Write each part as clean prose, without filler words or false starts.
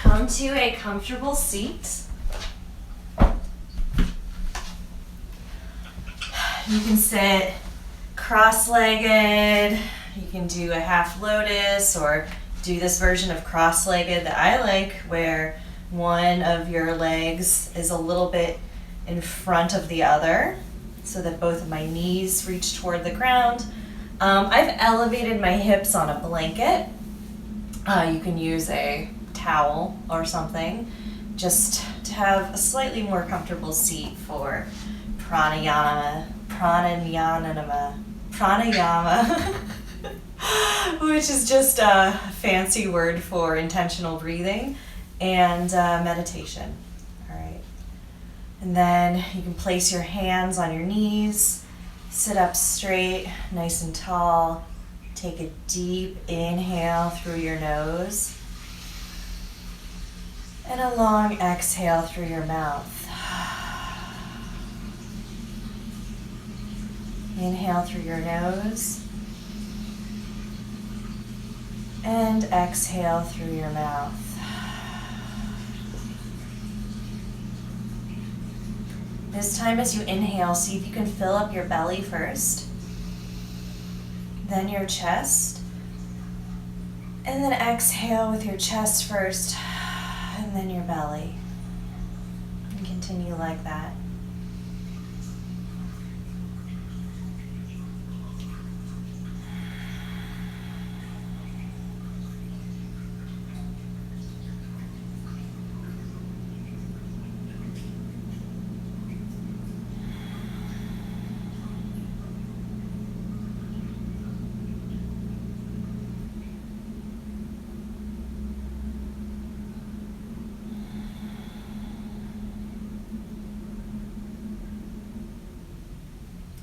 come to a comfortable seat. You can sit cross-legged, you can do a half lotus, or do this version of cross-legged that I like, where one of your legs is a little bit in front of the other, so that both of my knees reach toward the ground. I've elevated my hips on a blanket. You can use a towel or something, just to have a slightly more comfortable seat for pranayama, which is just a fancy word for intentional breathing and meditation. All right. And then you can place your hands on your knees, sit up straight, nice and tall. Take a deep inhale through your nose and a long exhale through your mouth. Inhale through your nose and exhale through your mouth. This time as you inhale, see if you can fill up your belly first, then your chest, and then exhale with your chest first, and then your belly. And continue like that.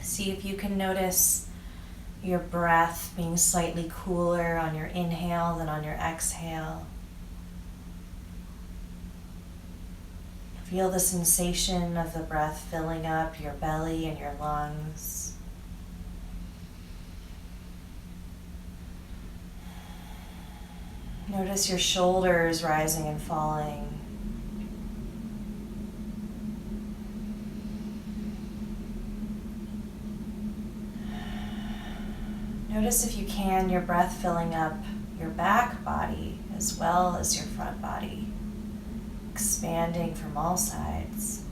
See if you can notice your breath being slightly cooler on your inhale than on your exhale. Feel the sensation of the breath filling up your belly and your lungs. Notice your shoulders rising and falling. Notice, if you can, your breath filling up your back body as well as your front body, expanding from all sides.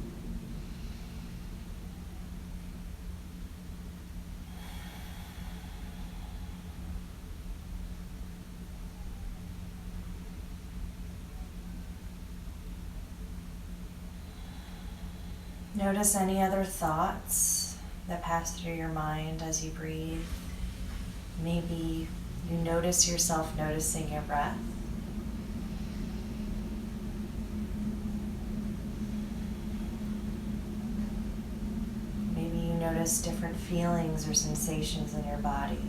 Notice any other thoughts that pass through your mind as you breathe. Maybe you notice yourself noticing your breath. Maybe you notice different feelings or sensations in your body.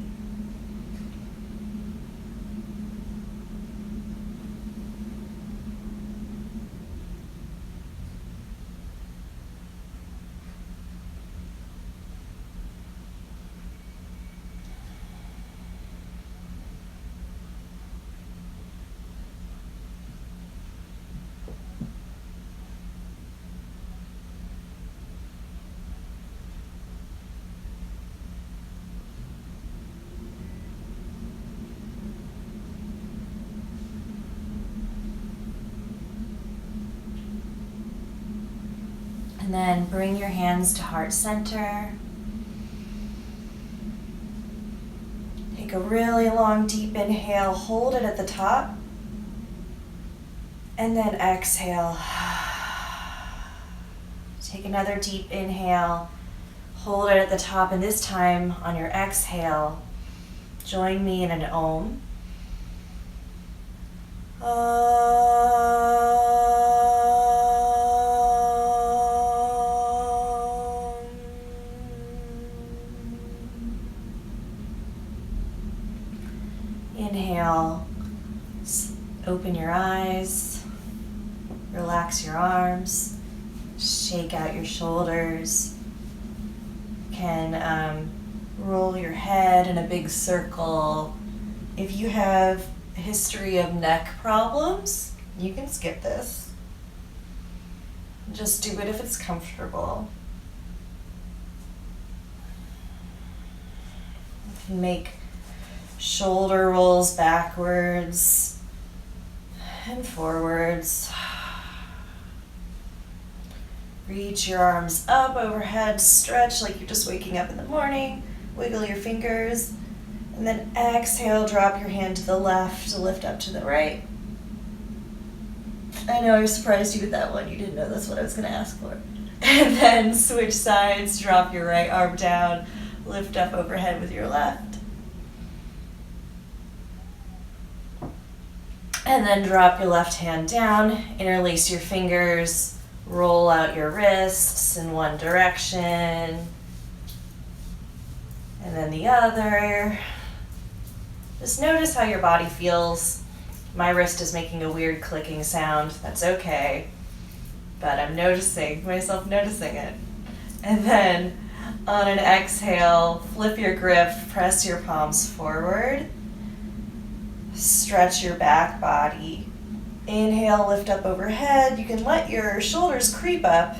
And then bring your hands to heart center. Take a really long, deep inhale, hold it at the top, and then exhale. Take another deep inhale, hold it at the top, and this time on your exhale, join me in an Om. Inhale, open your eyes, relax your arms, shake out your shoulders. You can roll your head in a big circle. If you have a history of neck problems, You can skip this. Just do it if it's comfortable. You can make shoulder rolls backwards and forwards. Reach your arms up overhead, stretch like you're just waking up in the morning. Wiggle your fingers, and then exhale, drop your hand to the left to lift up to the right. I know I surprised you with that one. You didn't know that's what I was going to ask for. And then switch sides, drop your right arm down, lift up overhead with your left. And then drop your left hand down, interlace your fingers, roll out your wrists in one direction, and then the other. Just notice how your body feels. My wrist is making a weird clicking sound. That's okay, but I'm noticing myself noticing it. And then on an exhale, flip your grip, press your palms forward, stretch your back body. Inhale, lift up overhead. You can let your shoulders creep up.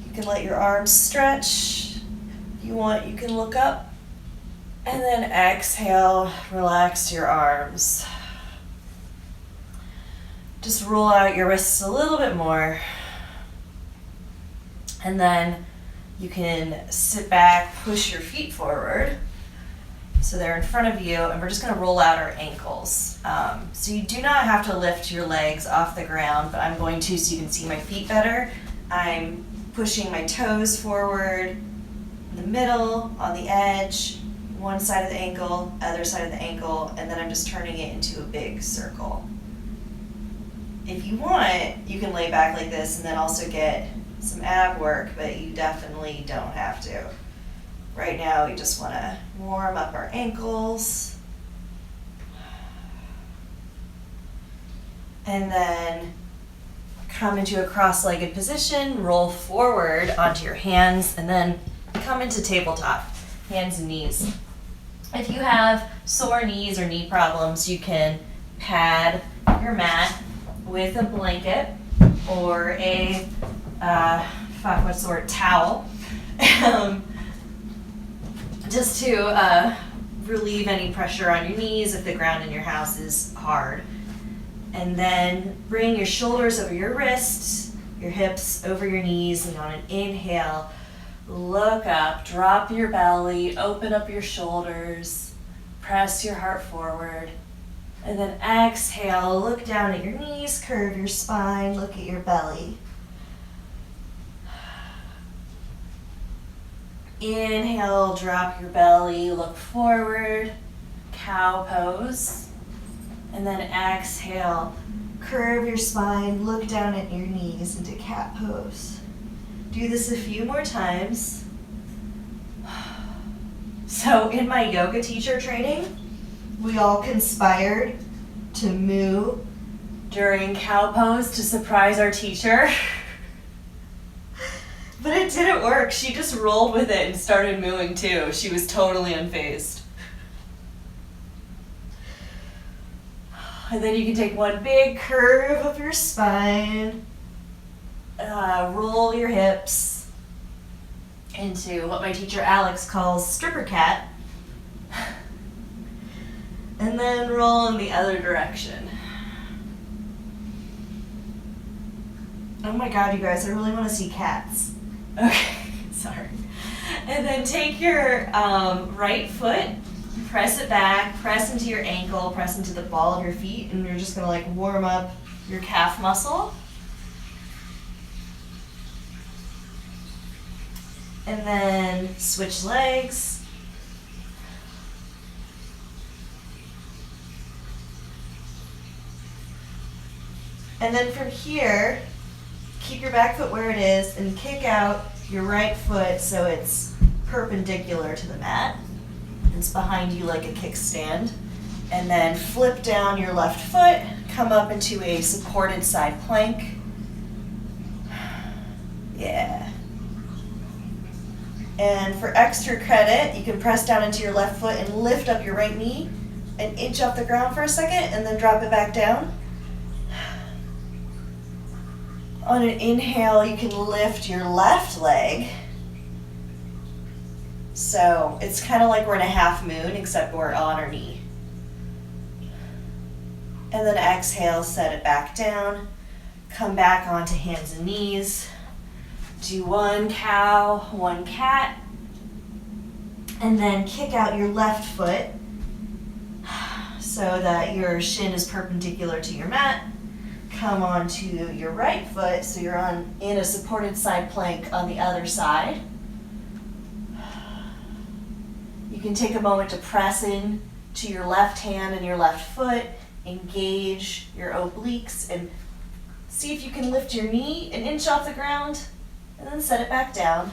You can let your arms stretch. If you want, you can look up. And then exhale, relax your arms. Just roll out your wrists a little bit more. And then you can sit back, push your feet forward. So they're in front of you, and we're just going to roll out our ankles. So you do not have to lift your legs off the ground, but I'm going to so you can see my feet better. I'm pushing my toes forward, in the middle, on the edge, one side of the ankle, other side of the ankle, and then I'm just turning it into a big circle. If you want, you can lay back like this and then also get some ab work, but you definitely don't have to. Right now, we just want to warm up our ankles. And then come into a cross-legged position, roll forward onto your hands, and then come into tabletop, hands and knees. If you have sore knees or knee problems, you can pad your mat with a blanket or a, towel. Just to relieve any pressure on your knees if the ground in your house is hard. And then bring your shoulders over your wrists, your hips over your knees, and on an inhale, look up, drop your belly, open up your shoulders, press your heart forward. And then exhale, look down at your knees, curve your spine, look at your belly. Inhale, drop your belly, look forward, cow pose. And then exhale, curve your spine, look down at your knees into cat pose. Do this a few more times. So in my yoga teacher training, we all conspired to moo during cow pose to surprise our teacher. But it didn't work. She just rolled with it and started mooing too. She was totally unfazed. And then you can take one big curve of your spine, roll your hips into what my teacher Alex calls stripper cat, and then roll in the other direction. Oh my God, you guys, I really want to see cats. Okay, sorry. And then take your right foot, press it back, press into your ankle, press into the ball of your feet, and you're just gonna like warm up your calf muscle. And then switch legs. And then from here, keep your back foot where it is and kick out your right foot so it's perpendicular to the mat. It's behind you like a kickstand. And then flip down your left foot, come up into a supported side plank. Yeah. And for extra credit, you can press down into your left foot and lift up your right knee and inch off the ground for a second and then drop it back down. On an inhale, you can lift your left leg. So it's kind of like we're in a half moon, except we're on our knee. And then exhale, set it back down. Come back onto hands and knees. Do one cow, one cat. And then kick out your left foot so that your shin is perpendicular to your mat. Come onto your right foot so you're in a supported side plank on the other side. You can take a moment to press in to your left hand and your left foot, engage your obliques, and see if you can lift your knee an inch off the ground, and then set it back down.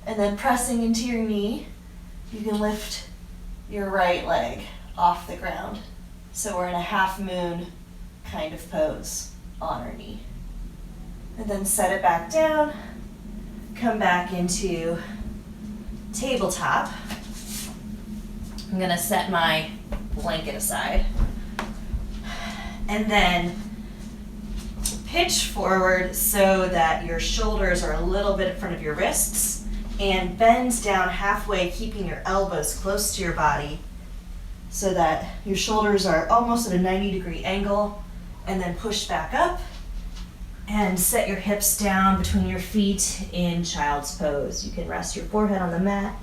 And then pressing into your knee, you can lift your right leg off the ground. So we're in a half moon kind of pose on our knee. And then set it back down, come back into tabletop. I'm gonna set my blanket aside. And then pitch forward so that your shoulders are a little bit in front of your wrists, and bend down halfway, keeping your elbows close to your body so that your shoulders are almost at a 90-degree angle, and then push back up and set your hips down between your feet in child's pose. You can rest your forehead on the mat.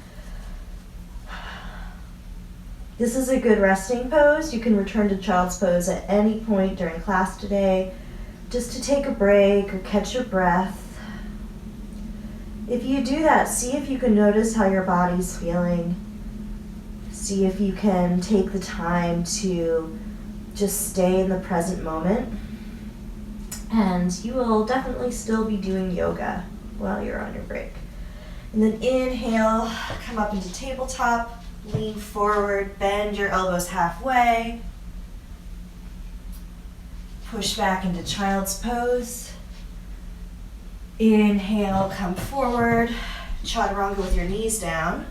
This is a good resting pose. You can return to child's pose at any point during class today, just to take a break or catch your breath. If you do that, see if you can notice how your body's feeling. See if you can take the time to just stay in the present moment. And you will definitely still be doing yoga while you're on your break. And then inhale, come up into tabletop. Lean forward, bend your elbows halfway. Push back into child's pose. Inhale, come forward. Chaturanga with your knees down.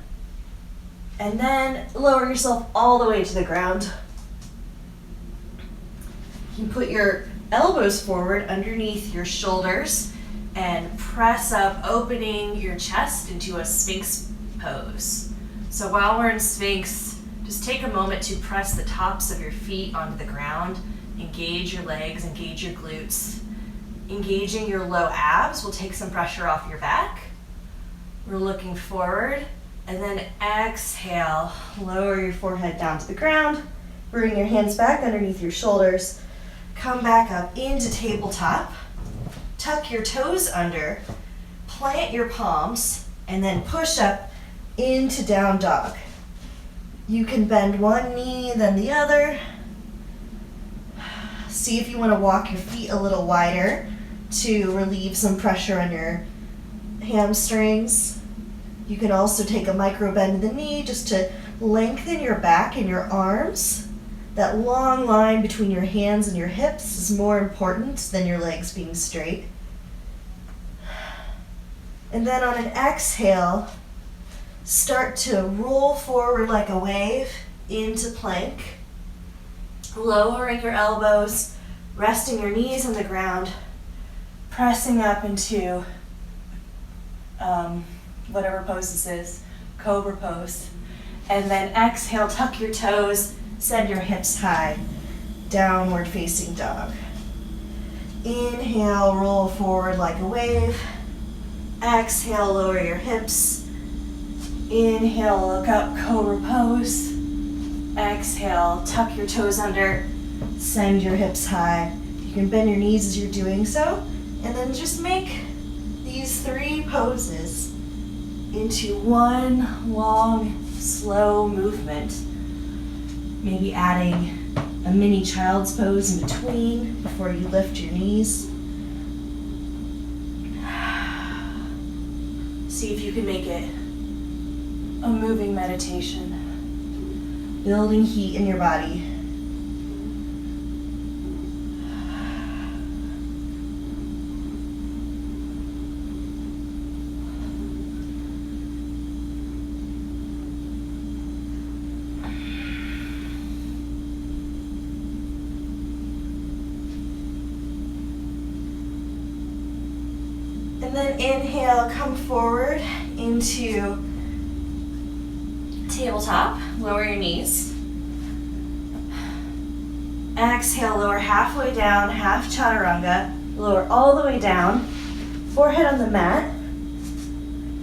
And then lower yourself all the way to the ground. You can put your elbows forward underneath your shoulders and press up, opening your chest into a Sphinx pose. So while we're in Sphinx, just take a moment to press the tops of your feet onto the ground. Engage your legs, engage your glutes. Engaging your low abs will take some pressure off your back. We're looking forward, and then exhale. Lower your forehead down to the ground. Bring your hands back underneath your shoulders. Come back up into tabletop. Tuck your toes under. Plant your palms, and then push up into down dog. You can bend one knee, then the other. See if you want to walk your feet a little wider to relieve some pressure on your hamstrings. You can also take a micro bend in the knee just to lengthen your back and your arms. That long line between your hands and your hips is more important than your legs being straight. And then on an exhale, start to roll forward like a wave into plank, lowering your elbows, resting your knees on the ground, pressing up into whatever pose this is, cobra pose. And then exhale, tuck your toes, send your hips high, downward facing dog. Inhale, roll forward like a wave. Exhale, lower your hips. Inhale, look up, cobra pose. Exhale, tuck your toes under, send your hips high. You can bend your knees as you're doing so, and then just make these 3 poses into one long, slow movement. Maybe adding a mini child's pose in between before you lift your knees. See if you can make it a moving meditation, building heat in your body. And then inhale, come forward into tabletop. Lower your knees. Exhale, lower halfway down, half chaturanga. Lower all the way down. Forehead on the mat.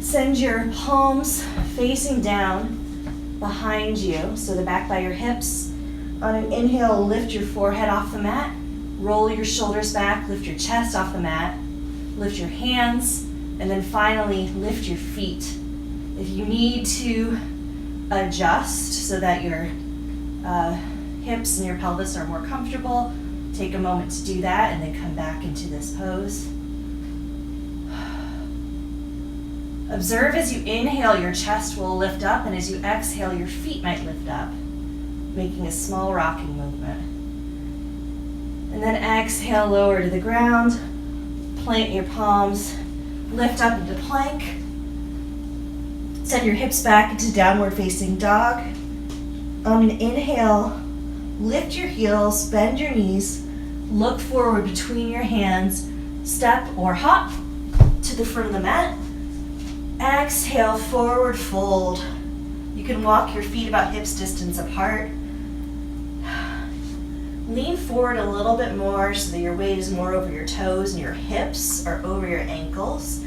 Send your palms facing down behind you, so the back by your hips. On an inhale, lift your forehead off the mat. Roll your shoulders back, lift your chest off the mat. Lift your hands, and then finally lift your feet. If you need to adjust so that your hips and your pelvis are more comfortable, take a moment to do that and then come back into this pose. Observe as you inhale, your chest will lift up, and as you exhale, your feet might lift up, making a small rocking movement. And then exhale, lower to the ground. Plant your palms, lift up into plank. Send your hips back into downward facing dog. On an inhale, lift your heels, bend your knees, look forward between your hands, step or hop to the front of the mat. Exhale, forward fold. You can walk your feet about hips distance apart. Lean forward a little bit more so that your weight is more over your toes and your hips are over your ankles.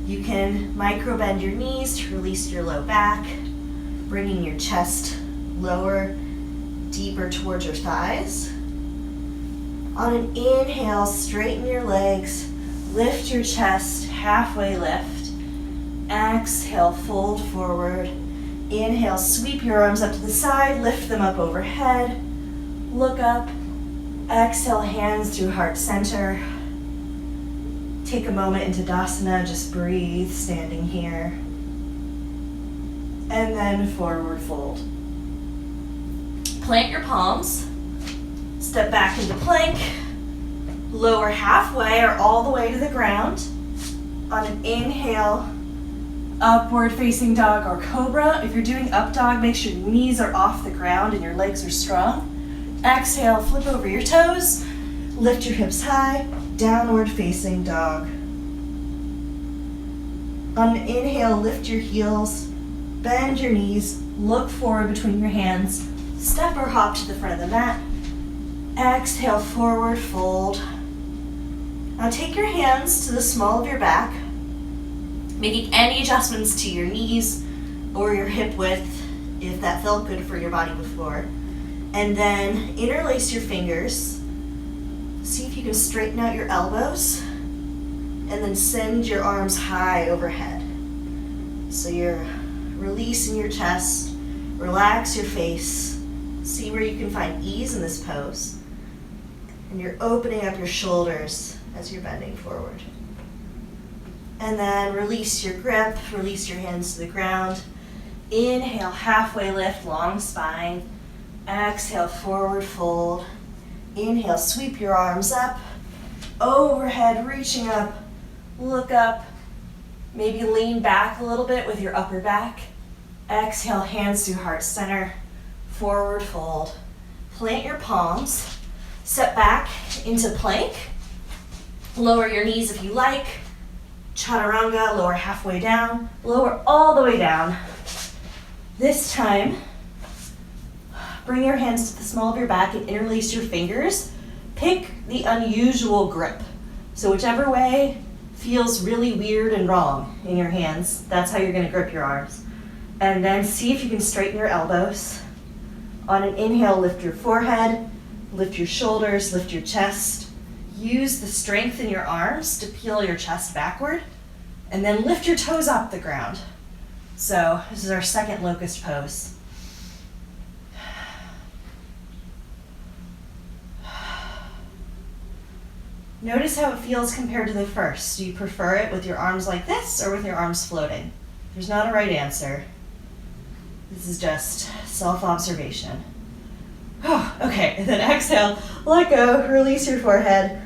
You can micro bend your knees to release your low back, bringing your chest lower, deeper towards your thighs. On an inhale, straighten your legs, lift your chest, halfway lift. Exhale, fold forward. Inhale, sweep your arms up to the side, lift them up overhead. Look up. Exhale, hands through heart center. Take a moment into Tadasana, just breathe, standing here. And then forward fold. Plant your palms. Step back into plank. Lower halfway or all the way to the ground. On an inhale, upward facing dog or cobra. If you're doing up dog, make sure your knees are off the ground and your legs are strong. Exhale, flip over your toes, lift your hips high, downward facing dog. On an inhale, lift your heels, bend your knees, look forward between your hands, step or hop to the front of the mat. Exhale, forward fold. Now take your hands to the small of your back, making any adjustments to your knees or your hip width if that felt good for your body before. And then interlace your fingers. See if you can straighten out your elbows. And then send your arms high overhead. So you're releasing your chest, relax your face. See where you can find ease in this pose. And you're opening up your shoulders as you're bending forward. And then release your grip, release your hands to the ground. Inhale, halfway lift, long spine. Exhale, forward fold. Inhale, sweep your arms up, overhead, reaching up, look up. Maybe lean back a little bit with your upper back. Exhale, hands through heart center, forward fold. Plant your palms, step back into plank. Lower your knees if you like. Chaturanga, lower halfway down, lower all the way down. This time, bring your hands to the small of your back and interlace your fingers. Pick the unusual grip. So whichever way feels really weird and wrong in your hands, that's how you're going to grip your arms. And then see if you can straighten your elbows. On an inhale, lift your forehead, lift your shoulders, lift your chest. Use the strength in your arms to peel your chest backward. And then lift your toes off the ground. So this is our second locust pose. Notice how it feels compared to the first. Do you prefer it with your arms like this or with your arms floating? There's not a right answer. This is just self-observation. Oh, okay, and then exhale, let go, release your forehead.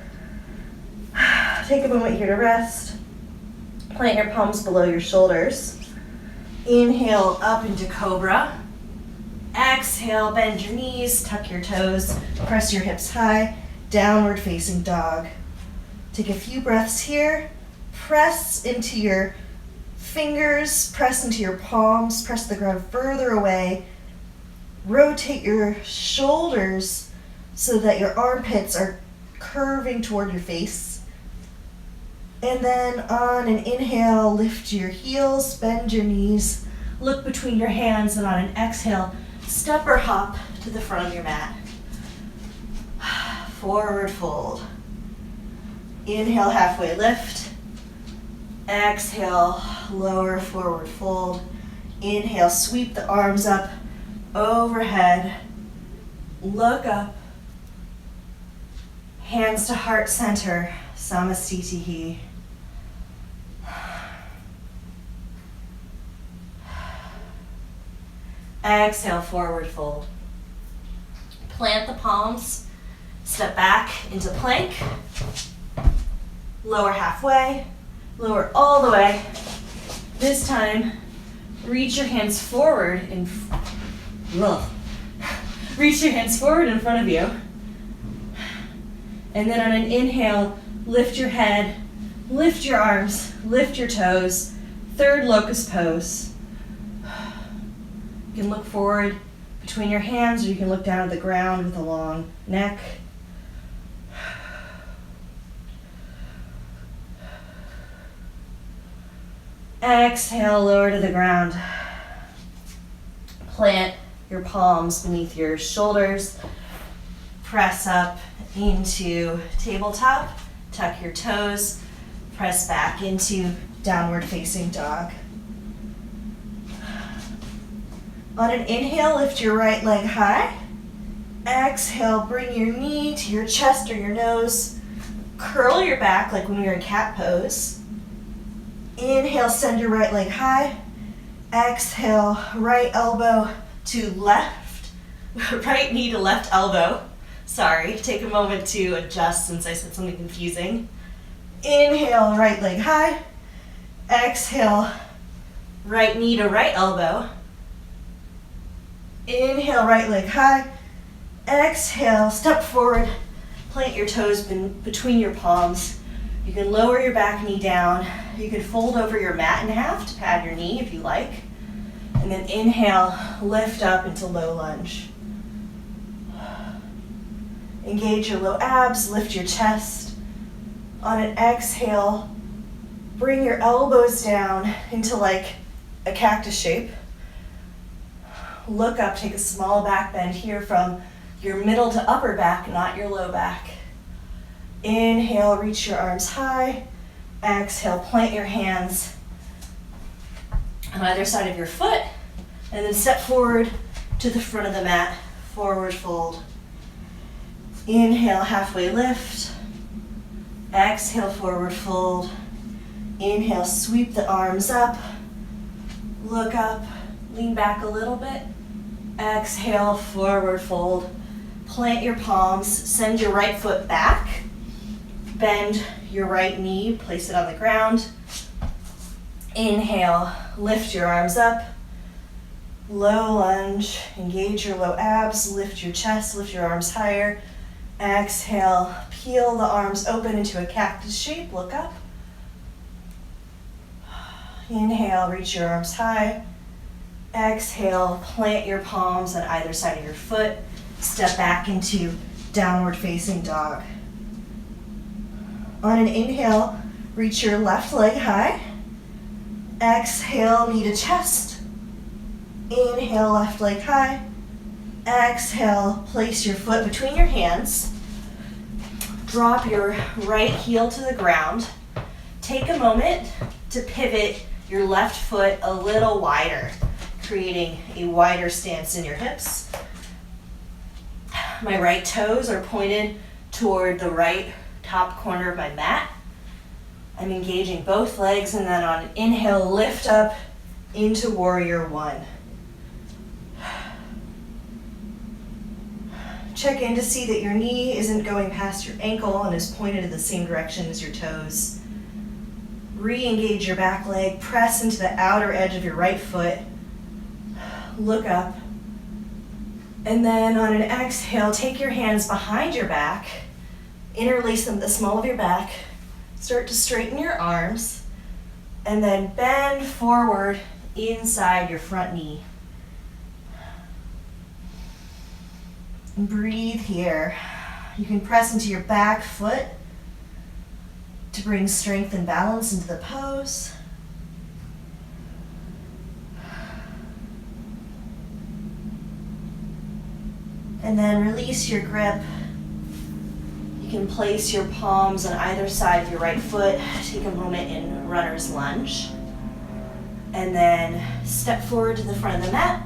Take a moment here to rest. Plant your palms below your shoulders. Inhale up into cobra. Exhale, bend your knees, tuck your toes, press your hips high, downward facing dog. Take a few breaths here. Press into your fingers, press into your palms, press the ground further away. Rotate your shoulders so that your armpits are curving toward your face. And then on an inhale, lift your heels, bend your knees, look between your hands, and on an exhale, step or hop to the front of your mat. Forward fold. Inhale, halfway lift. Exhale, lower forward fold. Inhale, sweep the arms up, overhead. Look up. Hands to heart center, Samastitihi. Exhale, forward fold. Plant the palms, step back into plank. Lower halfway, lower all the way. This time, reach your hands forward reach your hands forward in front of you. And then on an inhale, lift your head, lift your arms, lift your toes. Third locust pose. You can look forward between your hands, or you can look down at the ground with a long neck. Exhale, lower to the ground. Plant your palms beneath your shoulders. Press up into tabletop. Tuck your toes. Press back into downward facing dog. On an inhale, lift your right leg high. Exhale, bring your knee to your chest or your nose. Curl your back like when we were in cat pose. Inhale, send your right leg high. Exhale, right elbow to left. Right knee to left elbow. Sorry, take a moment to adjust since I said something confusing. Inhale, right leg high. Exhale, right knee to right elbow. Inhale, right leg high. Exhale, step forward. Plant your toes between your palms. You can lower your back knee down. You can fold over your mat in half to pad your knee if you like. And then inhale, lift up into low lunge. Engage your low abs, lift your chest. On an exhale, bring your elbows down into like a cactus shape. Look up, take a small back bend here from your middle to upper back, not your low back. Inhale, reach your arms high. Exhale, plant your hands on either side of your foot, and then step forward to the front of the mat, forward fold. Inhale, halfway lift. Exhale, forward fold. Inhale, sweep the arms up. Look up, lean back a little bit. Exhale, forward fold. Plant your palms, send your right foot back. Bend your right knee, place it on the ground. Inhale, lift your arms up. Low lunge, engage your low abs, lift your chest, lift your arms higher. Exhale, peel the arms open into a cactus shape, look up. Inhale, reach your arms high. Exhale, plant your palms on either side of your foot. Step back into downward facing dog. On an inhale, reach your left leg high. Exhale, knee to chest. Inhale, left leg high. Exhale, place your foot between your hands. Drop your right heel to the ground. Take a moment to pivot your left foot a little wider, creating a wider stance in your hips. My right toes are pointed toward the right top corner of my mat. I'm engaging both legs, and then on an inhale, lift up into warrior one. Check in to see that your knee isn't going past your ankle and is pointed in the same direction as your toes. Re-engage your back leg, press into the outer edge of your right foot. Look up. And then on an exhale, take your hands behind your back, interlace them at the small of your back, Start to straighten your arms and then bend forward inside your front knee. And breathe here. You can press into your back foot to bring strength and balance into the pose. And then release your grip. You can place your palms on either side of your right foot. Take a moment in runner's lunge. And then step forward to the front of the mat.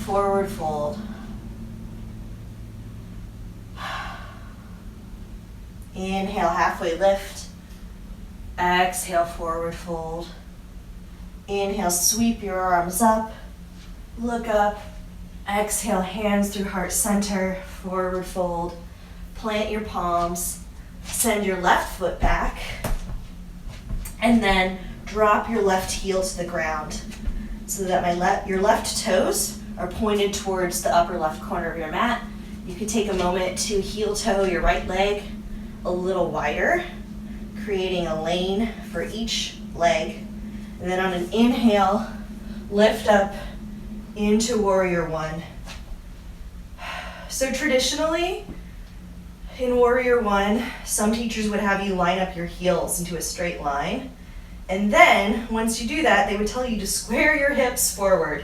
Forward fold. Inhale, halfway lift. Exhale, forward fold. Inhale, sweep your arms up. Look up. Exhale, hands through heart center, forward fold. Plant your palms. Send your left foot back. And then drop your left heel to the ground so that your left toes are pointed towards the upper left corner of your mat. You can take a moment to heel toe your right leg a little wider, creating a lane for each leg. And then on an inhale, lift up into warrior one. So traditionally, in warrior one, some teachers would have you line up your heels into a straight line. And then, once you do that, they would tell you to square your hips forward.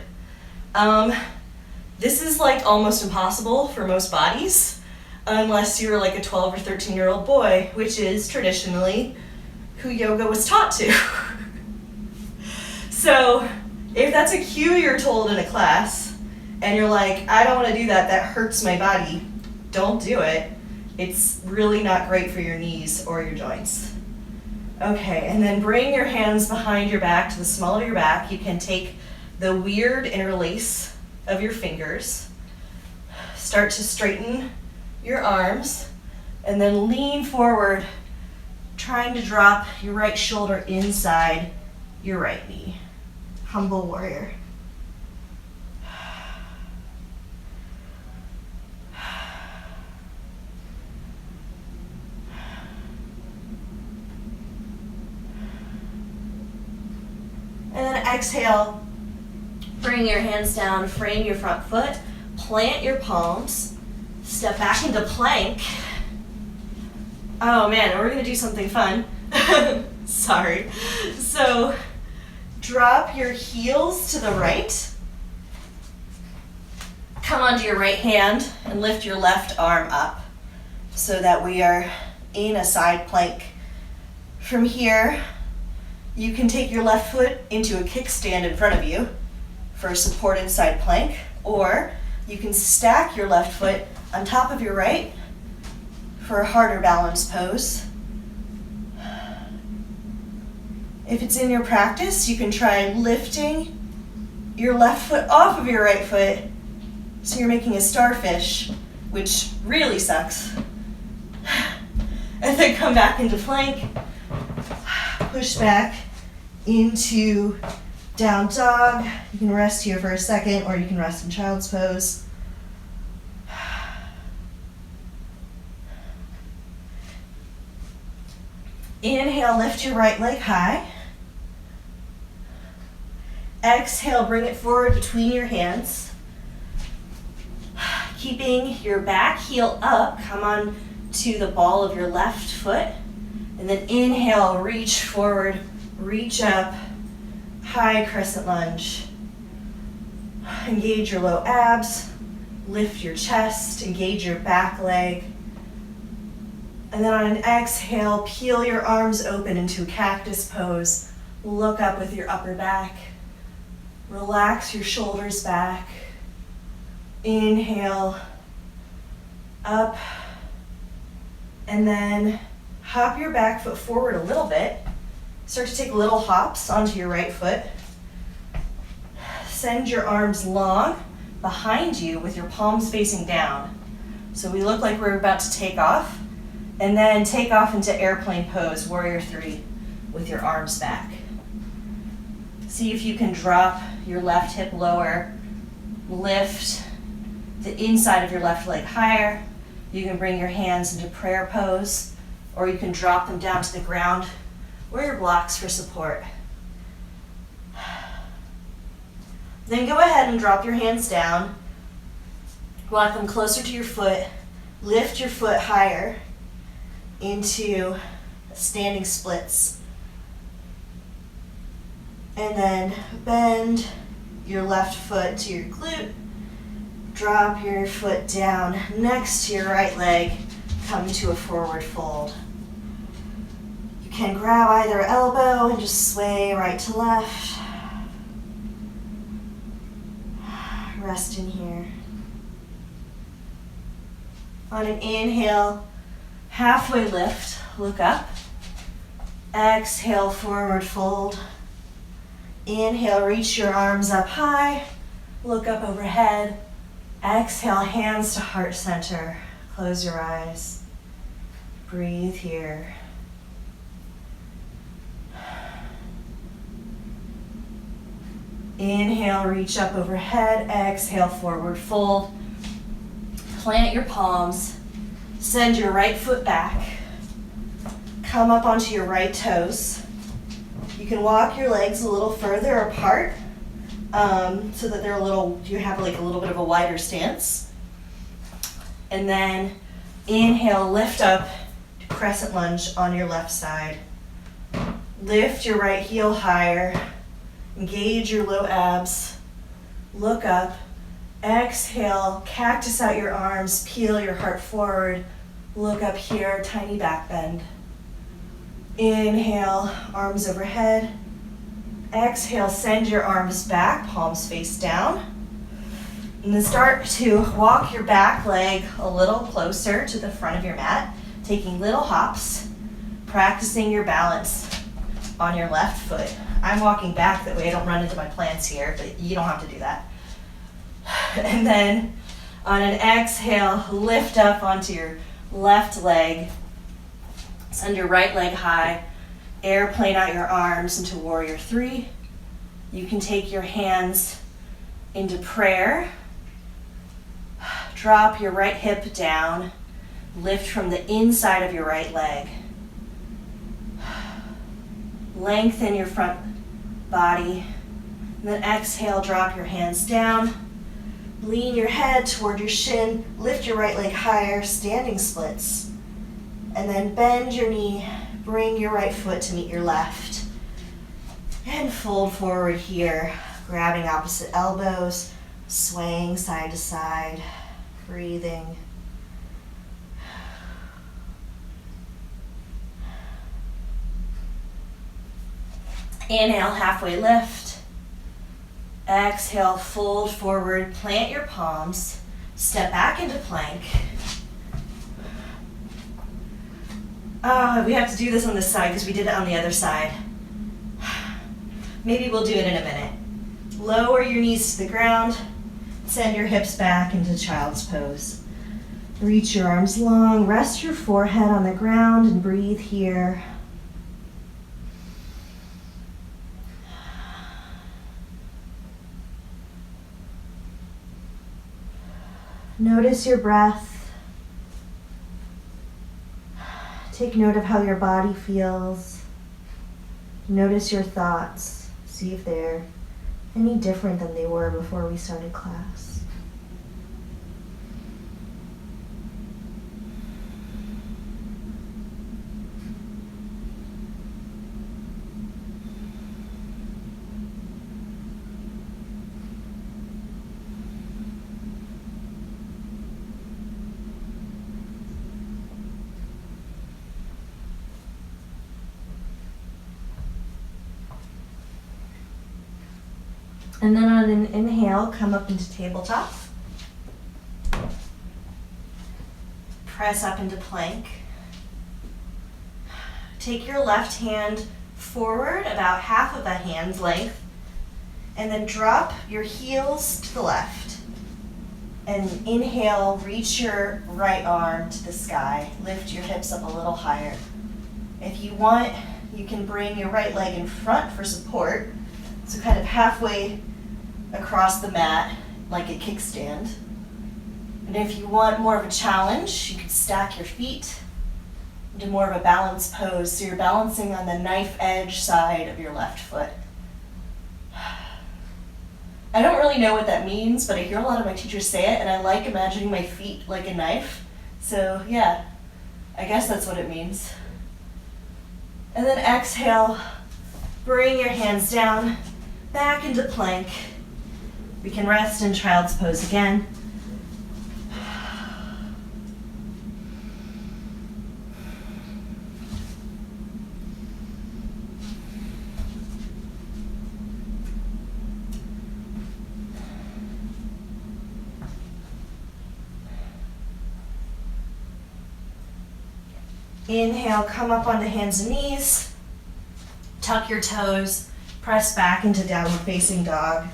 This is like almost impossible for most bodies, unless you're like a 12 or 13-year-old boy, which is traditionally who yoga was taught to. So if that's a cue you're told in a class, and you're like, I don't want to do that, that hurts my body, don't do it. It's really not great for your knees or your joints. Okay, and then bring your hands behind your back to the small of your back. You can take the weird interlace of your fingers. Start to straighten your arms, and then lean forward, trying to drop your right shoulder inside your right knee. Humble warrior. And then exhale, bring your hands down, frame your front foot, plant your palms, step back into plank. Oh man, we're gonna do something fun. Sorry. So drop your heels to the right. Come onto your right hand and lift your left arm up so that we are in a side plank. From here, you can take your left foot into a kickstand in front of you for a supported side plank, or you can stack your left foot on top of your right for a harder balance pose. If it's in your practice, you can try lifting your left foot off of your right foot so you're making a starfish, which really sucks. And then come back into plank, push back into down dog. You can rest here for a second, or you can rest in child's pose. Inhale, lift your right leg high. Exhale, bring it forward between your hands. Keeping your back heel up, come on to the ball of your left foot. And then inhale, reach forward, reach up, high crescent lunge. Engage your low abs, lift your chest, engage your back leg. And then on an exhale, peel your arms open into a cactus pose. Look up with your upper back. Relax your shoulders back. Inhale, up, and then hop your back foot forward a little bit. Start to take little hops onto your right foot. Send your arms long behind you with your palms facing down. So we look like we're about to take off, and then take off into airplane pose, warrior three, with your arms back. See if you can drop your left hip lower, lift the inside of your left leg higher. You can bring your hands into prayer pose, or you can drop them down to the ground or your blocks for support. Then go ahead and drop your hands down. Walk them closer to your foot. Lift your foot higher into standing splits. And then bend your left foot to your glute. Drop your foot down next to your right leg. Come to a forward fold. You can grab either elbow and just sway right to left. Rest in here. On an inhale, halfway lift, look up. Exhale, forward fold. Inhale, reach your arms up high. Look up overhead. Exhale, hands to heart center. Close your eyes. Breathe here. Inhale, reach up overhead. Exhale, forward fold. Plant your palms. Send your right foot back. Come up onto your right toes. You can walk your legs a little further apart so that you have like a little bit of a wider stance. And then inhale, lift up to crescent lunge on your left side. Lift your right heel higher. Engage your low abs. Look up. Exhale, cactus out your arms, peel your heart forward. Look up here, tiny back bend. Inhale, arms overhead. Exhale, send your arms back, palms face down. And then start to walk your back leg a little closer to the front of your mat, taking little hops, practicing your balance on your left foot. I'm walking back, that way I don't run into my plants here, but you don't have to do that. And then on an exhale, lift up onto your left leg. Send your right leg high. Airplane out your arms into warrior three. You can take your hands into prayer. Drop your right hip down. Lift from the inside of your right leg. Lengthen your front body. And then exhale, drop your hands down. Lean your head toward your shin. Lift your right leg higher, standing splits. And then bend your knee. Bring your right foot to meet your left. And fold forward here, grabbing opposite elbows, swaying side to side, breathing. Inhale, halfway lift. Exhale, fold forward, plant your palms, step back into plank. We have to do this on this side because we did it on the other side. Maybe we'll do it in a minute. Lower your knees to the ground, send your hips back into child's pose. Reach your arms long, rest your forehead on the ground and breathe here. Notice your breath. Take note of how your body feels. Notice your thoughts. See if they're any different than they were before we started class. And then on an inhale, come up into tabletop. Press up into plank. Take your left hand forward, about half of a hand's length, and then drop your heels to the left. And inhale, reach your right arm to the sky. Lift your hips up a little higher. If you want, you can bring your right leg in front for support. So kind of halfway across the mat, like a kickstand. And if you want more of a challenge, you could stack your feet, into more of a balanced pose. So you're balancing on the knife edge side of your left foot. I don't really know what that means, but I hear a lot of my teachers say it, and I like imagining my feet like a knife. So yeah, I guess that's what it means. And then exhale, bring your hands down, back into plank. We can rest in child's pose again. Inhale, come up onto hands and knees. Tuck your toes, press back into downward facing dog.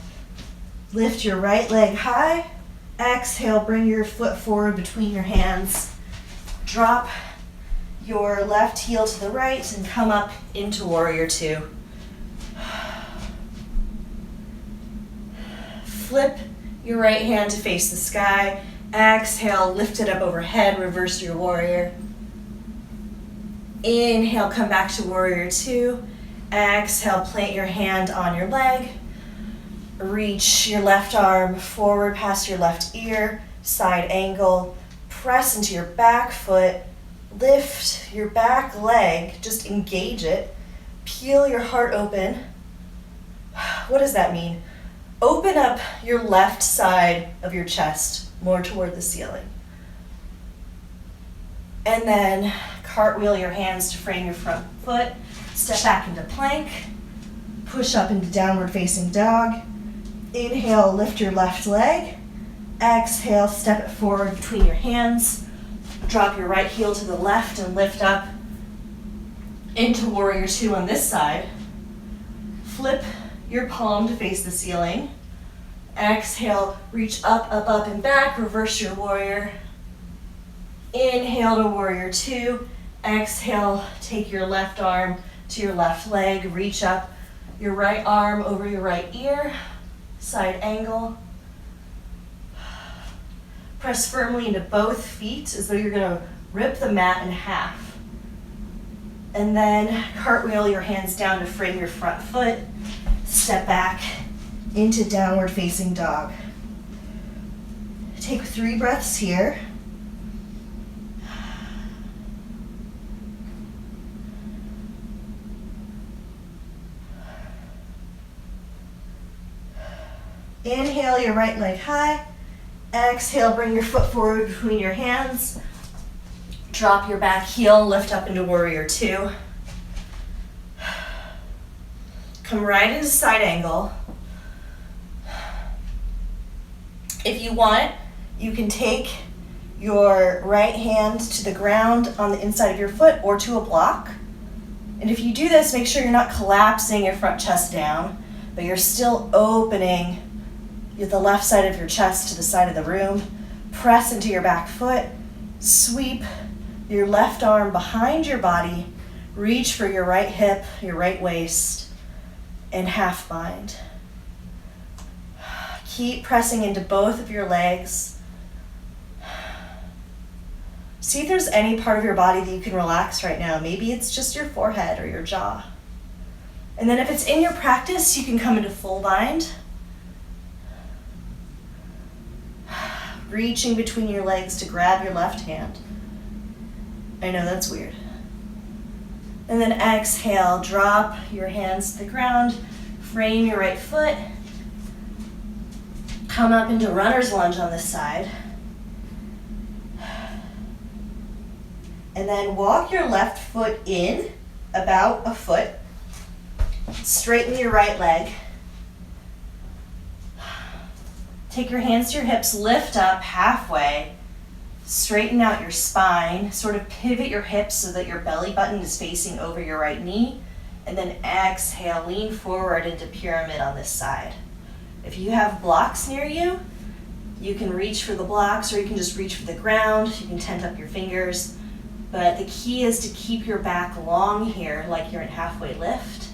Lift your right leg high. Exhale, bring your foot forward between your hands. Drop your left heel to the right and come up into warrior two. Flip your right hand to face the sky. Exhale, lift it up overhead, reverse your warrior. Inhale, come back to warrior two. Exhale, plant your hand on your leg. Reach your left arm forward past your left ear, side angle. Press into your back foot. Lift your back leg, just engage it. Peel your heart open. What does that mean? Open up your left side of your chest, more toward the ceiling. And then cartwheel your hands to frame your front foot. Step back into plank. Push up into downward facing dog. Inhale, lift your left leg. Exhale, step it forward between your hands. Drop your right heel to the left and lift up into warrior two on this side. Flip your palm to face the ceiling. Exhale, reach up, up, up, and back. Reverse your warrior. Inhale to warrior two. Exhale, take your left arm to your left leg. Reach up your right arm over your right ear. Side angle. Press firmly into both feet as though you're going to rip the mat in half. And then cartwheel your hands down to frame your front foot. Step back into downward facing dog. Take 3 breaths here. Inhale your right leg high. Exhale, bring your foot forward between your hands. Drop your back heel, lift up into warrior two. Come right into side angle. If you want, you can take your right hand to the ground on the inside of your foot or to a block. And if you do this, make sure you're not collapsing your front chest down, but you're still opening the left side of your chest to the side of the room. Press into your back foot. Sweep your left arm behind your body. Reach for your right hip, your right waist, and half bind. Keep pressing into both of your legs. See if there's any part of your body that you can relax right now. Maybe it's just your forehead or your jaw. And then if it's in your practice, you can come into full bind. Reaching between your legs to grab your left hand. I know that's weird. And then exhale, drop your hands to the ground, frame your right foot, come up into runner's lunge on this side, and then walk your left foot in about a foot, straighten your right leg. Take your hands to your hips, lift up halfway, straighten out your spine, sort of pivot your hips so that your belly button is facing over your right knee, and then exhale, lean forward into pyramid on this side. If you have blocks near you, you can reach for the blocks or you can just reach for the ground. You can tent up your fingers, but the key is to keep your back long here like you're in halfway lift.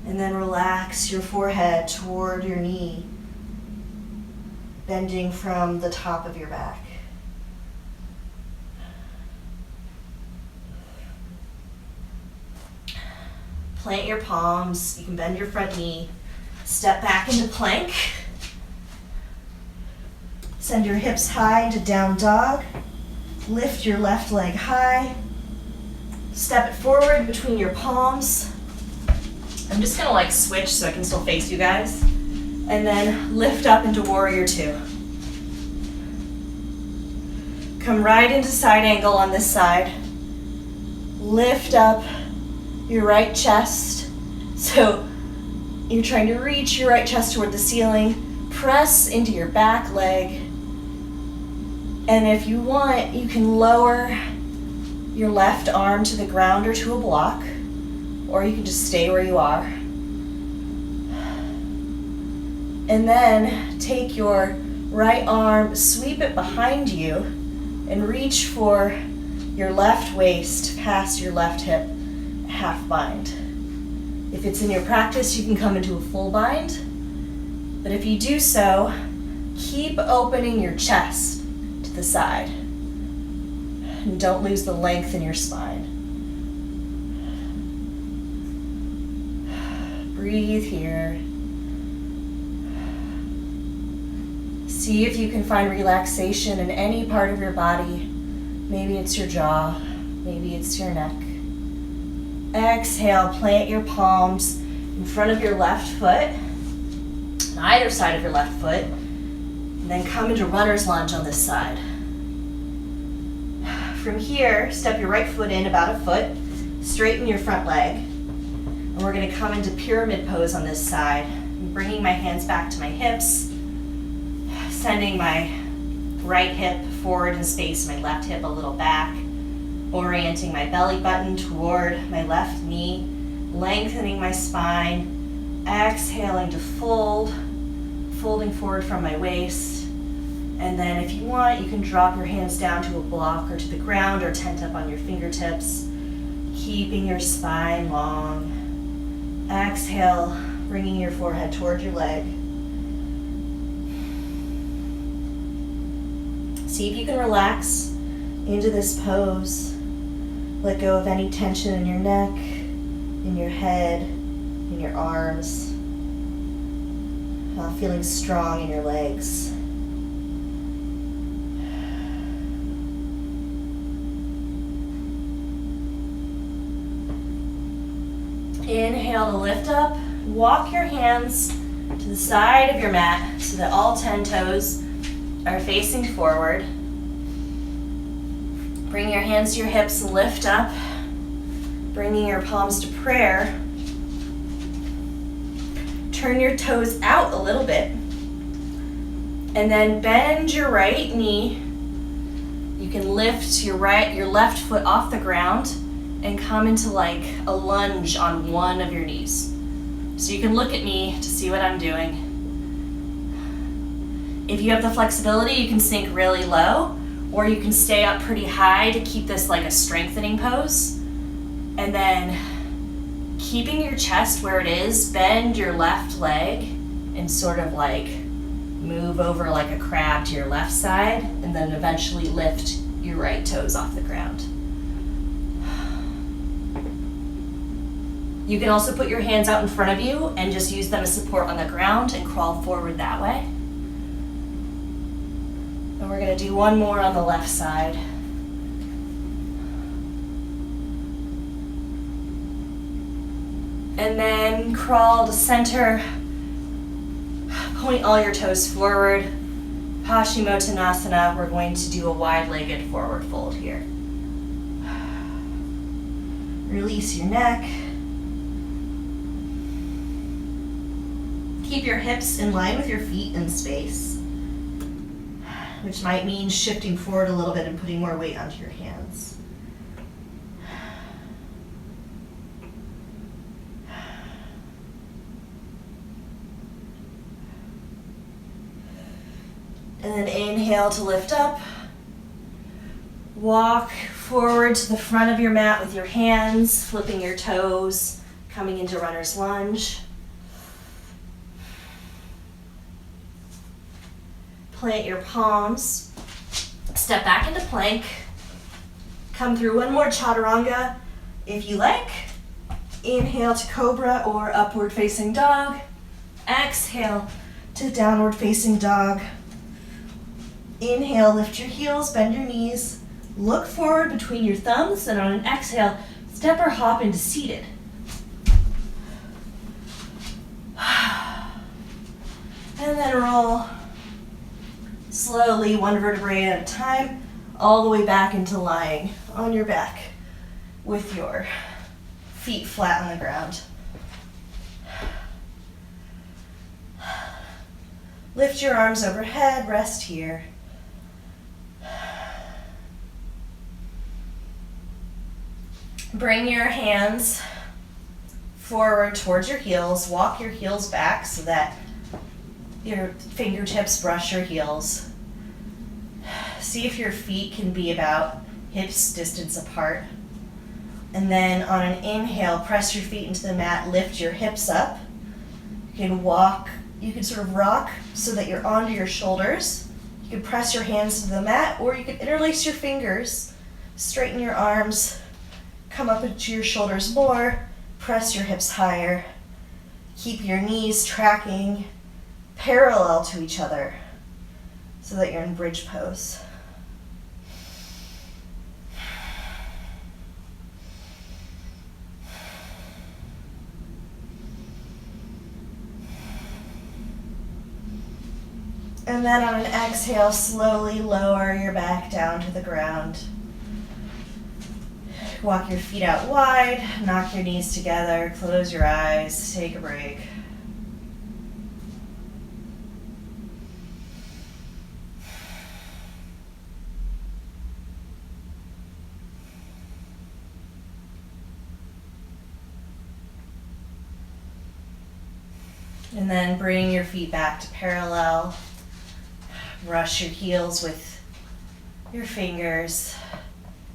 And then relax your forehead toward your knee, bending from the top of your back. plant your palms. You can bend your front knee. Step back into plank. Send your hips high into down dog. Lift your left leg high. Step it forward between your palms. I'm just gonna like switch so I can still face you guys. And then lift up into warrior two. Come right into side angle on this side. Lift up your right chest. So you're trying to reach your right chest toward the ceiling. Press into your back leg. And if you want, you can lower your left arm to the ground or to a block, or you can just stay where you are. And then take your right arm, sweep it behind you, and reach for your left waist past your left hip, half bind. If it's in your practice, you can come into a full bind. But if you do so, keep opening your chest to the side. And don't lose the length in your spine. Breathe here. See if you can find relaxation in any part of your body. Maybe it's your jaw, maybe it's your neck. Exhale, plant your palms in front of your left foot, on either side of your left foot, and then come into runner's lunge on this side. From here, step your right foot in about a foot, straighten your front leg, and we're gonna come into pyramid pose on this side. I'm bringing my hands back to my hips, sending my right hip forward in space, my left hip a little back, orienting my belly button toward my left knee, lengthening my spine, exhaling to fold, folding forward from my waist. And then if you want, you can drop your hands down to a block or to the ground or tent up on your fingertips, keeping your spine long. Exhale, bringing your forehead toward your leg. See if you can relax into this pose. Let go of any tension in your neck, in your head, in your arms. Feeling strong in your legs. Inhale to lift up. Walk your hands to the side of your mat so that all 10 toes are facing forward. Bring your hands to your hips, lift up. Bringing your palms to prayer. Turn your toes out a little bit. And then bend your right knee. You can lift your left foot off the ground and come into like a lunge on one of your knees. So you can look at me to see what I'm doing. If you have the flexibility, you can sink really low, or you can stay up pretty high to keep this like a strengthening pose. And then keeping your chest where it is, bend your left leg and sort of like move over like a crab to your left side, and then eventually lift your right toes off the ground. You can also put your hands out in front of you and just use them as support on the ground and crawl forward that way. And we're gonna do one more on the left side. And then crawl to center. Point all your toes forward. Paschimottanasana, we're going to do a wide-legged forward fold here. Release your neck. Keep your hips in line with your feet in space, which might mean shifting forward a little bit and putting more weight onto your hands. And then inhale to lift up. Walk forward to the front of your mat with your hands, flipping your toes, coming into runner's lunge. Plant your palms. Step back into plank. Come through one more chaturanga if you like. Inhale to cobra or upward facing dog. Exhale to downward facing dog. Inhale, lift your heels, bend your knees. Look forward between your thumbs, and on an exhale, step or hop into seated. And then roll slowly, one vertebrae at a time, all the way back into lying on your back with your feet flat on the ground. Lift your arms overhead, rest here. Bring your hands forward towards your heels. Walk your heels back so that your fingertips brush your heels. See if your feet can be about hips distance apart. And then on an inhale, press your feet into the mat, lift your hips up. You can walk, you can sort of rock so that you're onto your shoulders. You can press your hands to the mat, or you can interlace your fingers, straighten your arms, come up into your shoulders more, press your hips higher. Keep your knees tracking parallel to each other so that you're in bridge pose. And then on an exhale, slowly lower your back down to the ground. Walk your feet out wide, knock your knees together, close your eyes, take a break. And then bring your feet back to parallel. Brush your heels with your fingers.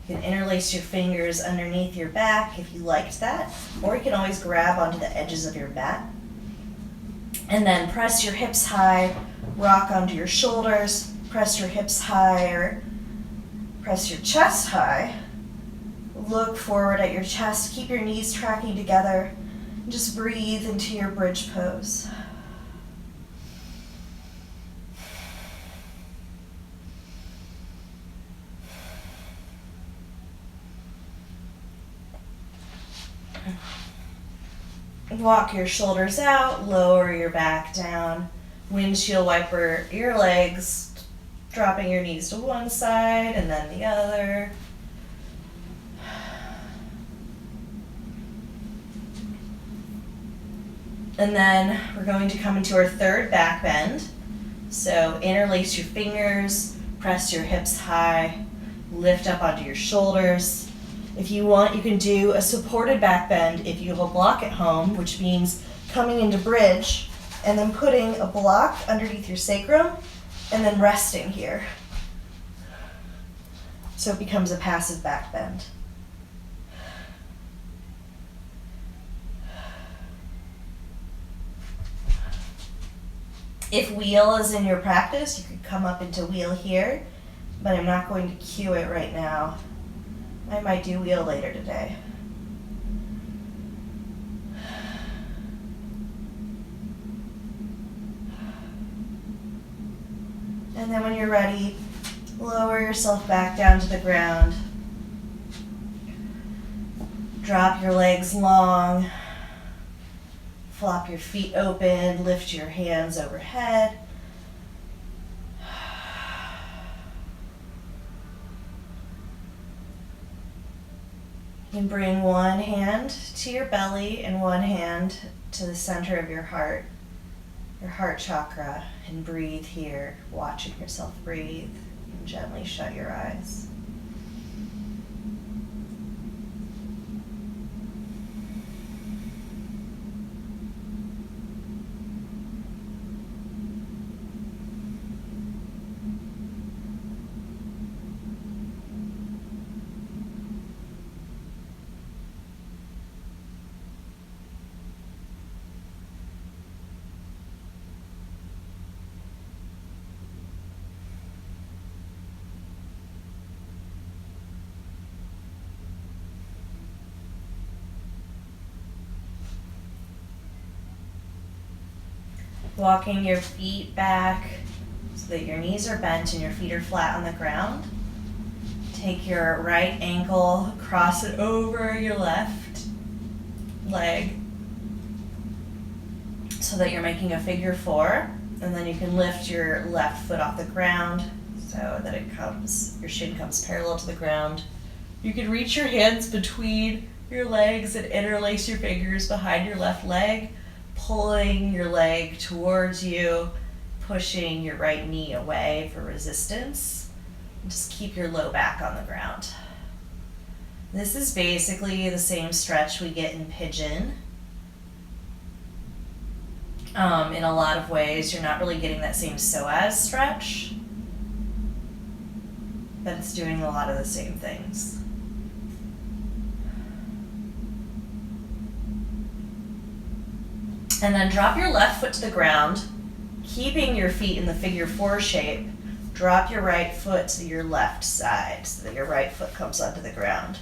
You can interlace your fingers underneath your back if you liked that, or you can always grab onto the edges of your mat. And then press your hips high, rock onto your shoulders, press your hips higher, press your chest high. Look forward at your chest, keep your knees tracking together, and just breathe into your bridge pose. Walk your shoulders out, lower your back down, windshield wiper your legs, dropping your knees to one side and then the other. And then we're going to come into our third back bend. So interlace your fingers, press your hips high, lift up onto your shoulders. If you want, you can do a supported back bend if you have a block at home, which means coming into bridge and then putting a block underneath your sacrum and then resting here. So it becomes a passive back bend. If wheel is in your practice, you could come up into wheel here, but I'm not going to cue it right now. I might do wheel later today. And then when you're ready, lower yourself back down to the ground. Drop your legs long. Flop your feet open, lift your hands overhead. You can bring one hand to your belly and one hand to the center of your heart chakra, and breathe here, watching yourself breathe, and gently shut your eyes. Walking your feet back so that your knees are bent and your feet are flat on the ground. Take your right ankle, cross it over your left leg so that you're making a figure 4. And then you can lift your left foot off the ground so that your shin comes parallel to the ground. You can reach your hands between your legs and interlace your fingers behind your left leg, pulling your leg towards you, pushing your right knee away for resistance. Just keep your low back on the ground. This is basically the same stretch we get in pigeon. In a lot of ways, you're not really getting that same psoas stretch, but it's doing a lot of the same things. And then drop your left foot to the ground, keeping your feet in the figure 4 shape. Drop your right foot to your left side so that your right foot comes onto the ground.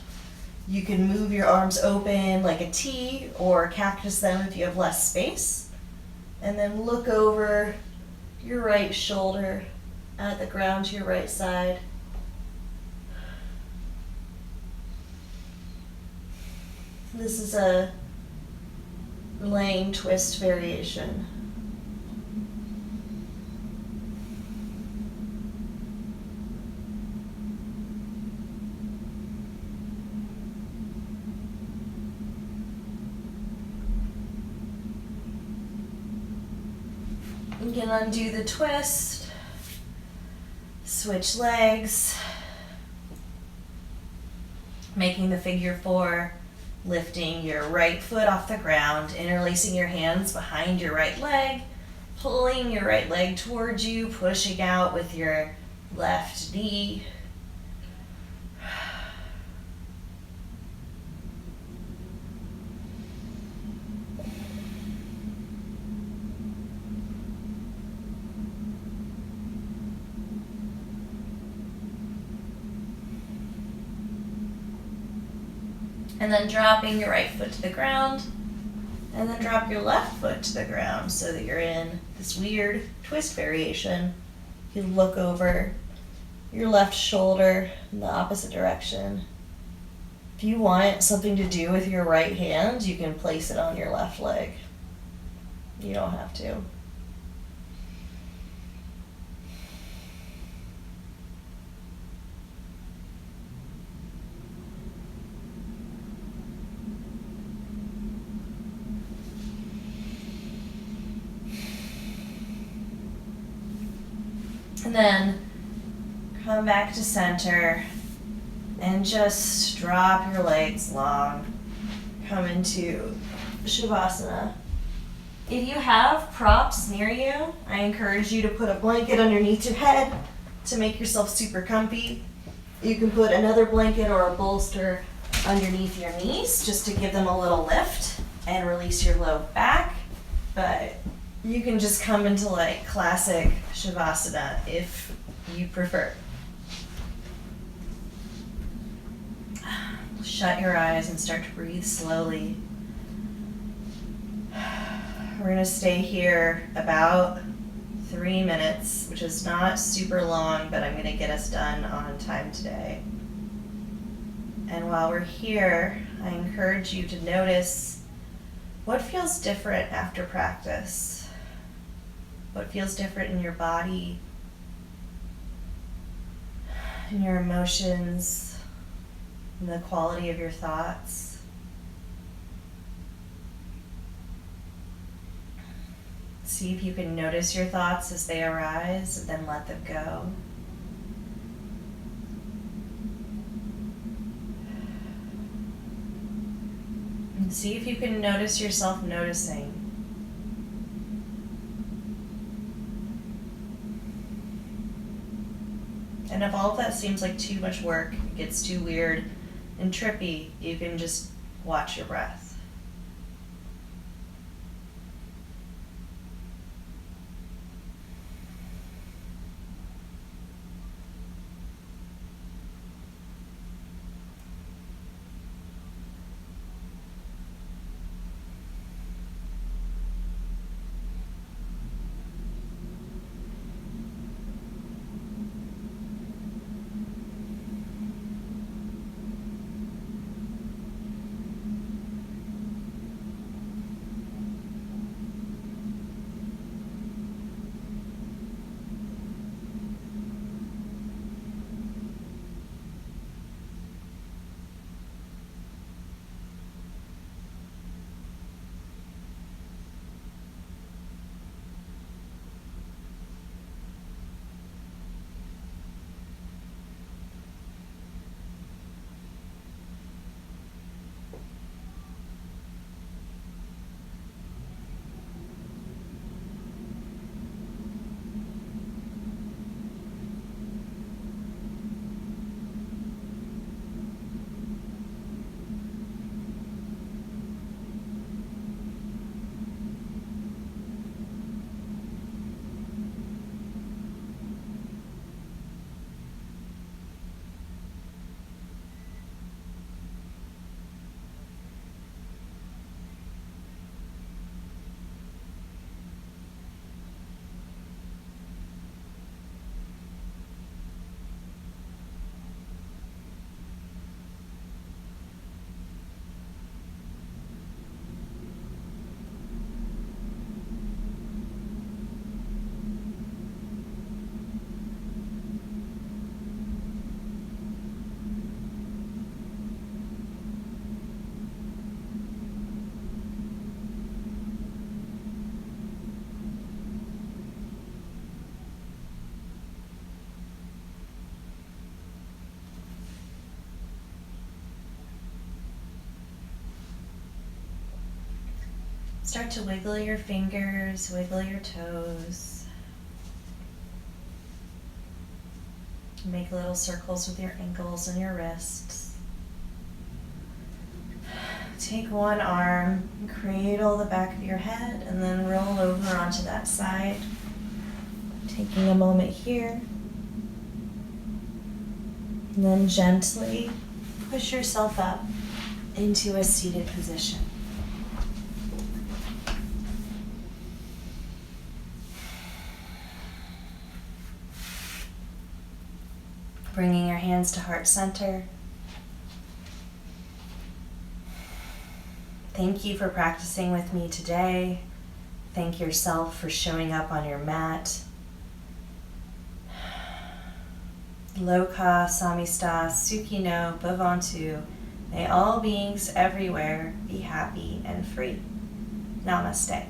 You can move your arms open like a T or cactus them if you have less space. And then look over your right shoulder at the ground to your right side. This is a laying twist variation. You can undo the twist, switch legs, making the figure 4, lifting your right foot off the ground, interlacing your hands behind your right leg, pulling your right leg towards you, pushing out with your left knee. And then dropping your right foot to the ground, and then drop your left foot to the ground so that you're in this weird twist variation. You look over your left shoulder in the opposite direction. If you want something to do with your right hand, you can place it on your left leg. You don't have to. And then come back to center and just drop your legs long. Come into Shavasana. If you have props near you, I encourage you to put a blanket underneath your head to make yourself super comfy. You can put another blanket or a bolster underneath your knees just to give them a little lift and release your low back. But you can just come into like classic Shavasana if you prefer. Shut your eyes and start to breathe slowly. We're going to stay here about 3 minutes, which is not super long, but I'm going to get us done on time today. And while we're here, I encourage you to notice what feels different after practice. What feels different in your body, in your emotions, in the quality of your thoughts. See if you can notice your thoughts as they arise and then let them go. And see if you can notice yourself noticing. And if all of that seems like too much work, it gets too weird and trippy, you can just watch your breath. Start to wiggle your fingers, wiggle your toes. Make little circles with your ankles and your wrists. Take one arm, cradle the back of your head, and then roll over onto that side. Taking a moment here. And then gently push yourself up into a seated position. Bringing your hands to heart center. Thank you for practicing with me today. Thank yourself for showing up on your mat. Loka, Samista, Sukhino, Bhavantu. May all beings everywhere be happy and free. Namaste.